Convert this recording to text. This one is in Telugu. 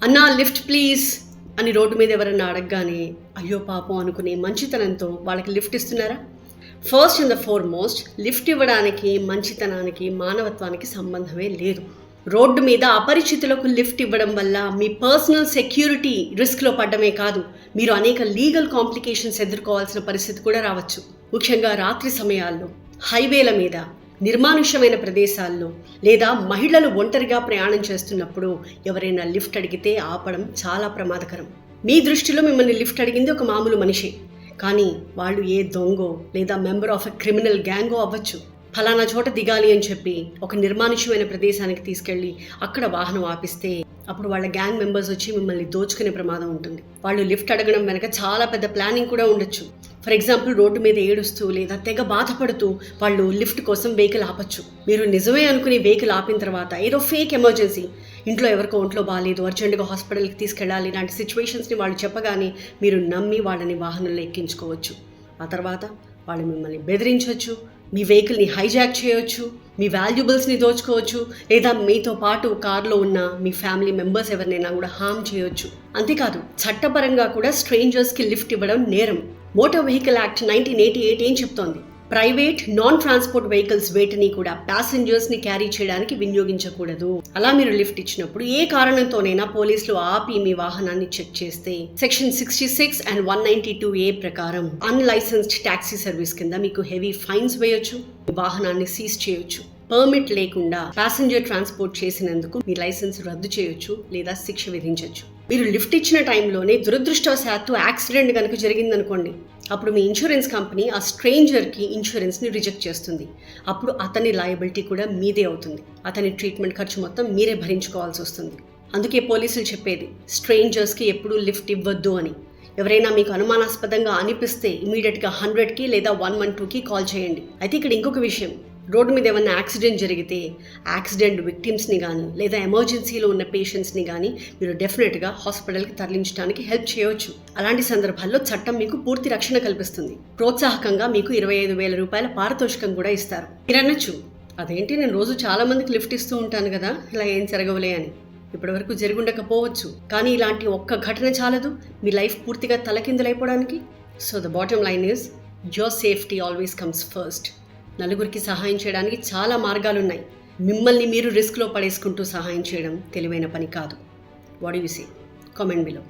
అన్నా లిఫ్ట్ ప్లీజ్ అని రోడ్డు మీద ఎవరన్నా అడగగానే అయ్యో పాపం అనుకునే మంచితనంతో వాళ్ళకి లిఫ్ట్ ఇస్తున్నారా? First and the foremost, lift ఇవ్వడానికి మంచితనానికి మానవత్వానికి సంబంధమే లేదు. రోడ్డు మీద అపరిచితులకు లిఫ్ట్ ఇవ్వడం వల్ల మీ పర్సనల్ సెక్యూరిటీ రిస్క్లో పడ్డమే కాదు, మీరు అనేక లీగల్ కాంప్లికేషన్స్ ఎదుర్కోవాల్సిన పరిస్థితి కూడా రావచ్చు. ముఖ్యంగా రాత్రి సమయాల్లో, హైవేల మీద, నిర్మానుష్యమైన ప్రదేశాల్లో లేదా మహిళలు ఒంటరిగా ప్రయాణం చేస్తున్నప్పుడు ఎవరైనా లిఫ్ట్ అడిగితే ఆపడం చాలా ప్రమాదకరం. మీ దృష్టిలో మిమ్మల్ని లిఫ్ట్ అడిగింది ఒక మామూలు మనిషి, కానీ వాళ్ళు ఏ దొంగో లేదా మెంబర్ ఆఫ్ ఎ క్రిమినల్ గ్యాంగో అవ్వచ్చు. ఫలానా చోట దిగాలి అని చెప్పి ఒక నిర్మానుష్యమైన ప్రదేశానికి తీసుకెళ్ళి అక్కడ వాహనం ఆపిస్తే అప్పుడు వాళ్ళ గ్యాంగ్ మెంబర్స్ వచ్చి మిమ్మల్ని దోచుకునే ప్రమాదం ఉంటుంది. వాళ్ళు లిఫ్ట్ అడగడం వెనక చాలా పెద్ద ప్లానింగ్ కూడా ఉండొచ్చు. ఫర్ ఎగ్జాంపుల్, రోడ్డు మీద ఏడుస్తూ లేదా తెగ బాధపడుతూ వాళ్ళు లిఫ్ట్ కోసం వెహికల్ ఆపచ్చు. మీరు నిజమే అనుకుని వెహికల్ ఆపిన తర్వాత ఏదో ఫేక్ ఎమర్జెన్సీ, ఇంట్లో ఎవరికో ఒంట్లో బాగాలేదు, అర్జెంటుగా హాస్పిటల్కి తీసుకెళ్ళాలి, ఇలాంటి సిచ్యువేషన్స్ని వాళ్ళు చెప్పగానే మీరు నమ్మి వాళ్ళని వాహనంలో ఎక్కించుకోవచ్చు. ఆ తర్వాత వాళ్ళు మిమ్మల్ని బెదిరించవచ్చు, మీ వెహికల్ని హైజాక్ చేయవచ్చు, మీ వాల్యుబుల్స్ని దోచుకోవచ్చు, లేదా మీతో పాటు కారులో ఉన్న మీ ఫ్యామిలీ మెంబర్స్ ఎవరినైనా కూడా హామ్ చేయవచ్చు. అంతేకాదు, చట్టపరంగా కూడా స్ట్రేంజర్స్కి లిఫ్ట్ ఇవ్వడం నేరం. మోటార్ వెహికల్ యాక్ట్ 1988 ఏం చెప్తోంది? ప్రైవేట్ నాన్ ట్రాన్స్పోర్ట్ వెహికల్స్ వేటిని కూడా ప్యాసింజర్స్ని క్యారీ చేయడానికి వినియోగించకూడదు. అలా మీరు లిఫ్ట్ ఇచ్చినప్పుడు ఏ కారణంతోనైనా పోలీసులు ఆపి మీ వాహనాన్ని చెక్ చేస్తే సెక్షన్ 66 అండ్ 192A ప్రకారం అన్లైసెన్స్డ్ ట్యాక్సీ సర్వీస్ కింద మీకు హెవీ ఫైన్స్ వేయొచ్చు, వాహనాన్ని సీజ్ చేయొచ్చు. పర్మిట్ లేకుండా ప్యాసింజర్ ట్రాన్స్పోర్ట్ చేసినందుకు మీ లైసెన్స్ రద్దు చేయొచ్చు లేదా శిక్ష విధించవచ్చు. మీరు లిఫ్ట్ ఇచ్చిన టైంలోనే దురదృష్టవశాత్తు యాక్సిడెంట్ కనుక జరిగిందనుకోండి, అప్పుడు మీ ఇన్సూరెన్స్ కంపెనీ ఆ స్ట్రేంజర్కి ఇన్సూరెన్స్ని రిజెక్ట్ చేస్తుంది. అప్పుడు అతని లయబిలిటీ కూడా మీదే అవుతుంది. అతని ట్రీట్మెంట్ ఖర్చు మొత్తం మీరే భరించుకోవాల్సి వస్తుంది. అందుకే పోలీసులు చెప్పేది స్ట్రేంజర్స్కి ఎప్పుడూ లిఫ్ట్ ఇవ్వద్దు అని. ఎవరైనా మీకు అనుమానాస్పదంగా అనిపిస్తే ఇమీడియట్గా 100కి లేదా 112కి కాల్ చేయండి. అయితే ఇక్కడ ఇంకొక విషయం, రోడ్డు మీద ఏమన్నా యాక్సిడెంట్ జరిగితే యాక్సిడెంట్ విక్టిమ్స్ని కానీ లేదా ఎమర్జెన్సీలో ఉన్న పేషెంట్స్ని కానీ మీరు డెఫినెట్గా హాస్పిటల్కి తరలించడానికి హెల్ప్ చేయవచ్చు. అలాంటి సందర్భాల్లో చట్టం మీకు పూర్తి రక్షణ కల్పిస్తుంది. ప్రోత్సాహకంగా మీకు 25,000 రూపాయల పారితోషికం కూడా ఇస్తారు. మీరు అనొచ్చు, అదేంటి నేను రోజు చాలా మందికి లిఫ్ట్ ఇస్తూ ఉంటాను కదా, ఇలా ఏం జరగవులే అని. ఇప్పటివరకు జరుగుండకపోవచ్చు, కానీ ఇలాంటి ఒక్క ఘటన చాలదు మీ లైఫ్ పూర్తిగా తలకిందులైపోవడానికి. So the bottom line is your safety always comes first. నలుగురికి సహాయం చేయడానికి చాలా మార్గాలున్నాయి. మిమ్మల్ని మీరు రిస్క్లో పడేసుకుంటూ సహాయం చేయడం తెలివైన పని కాదు. What do you say? Comment below.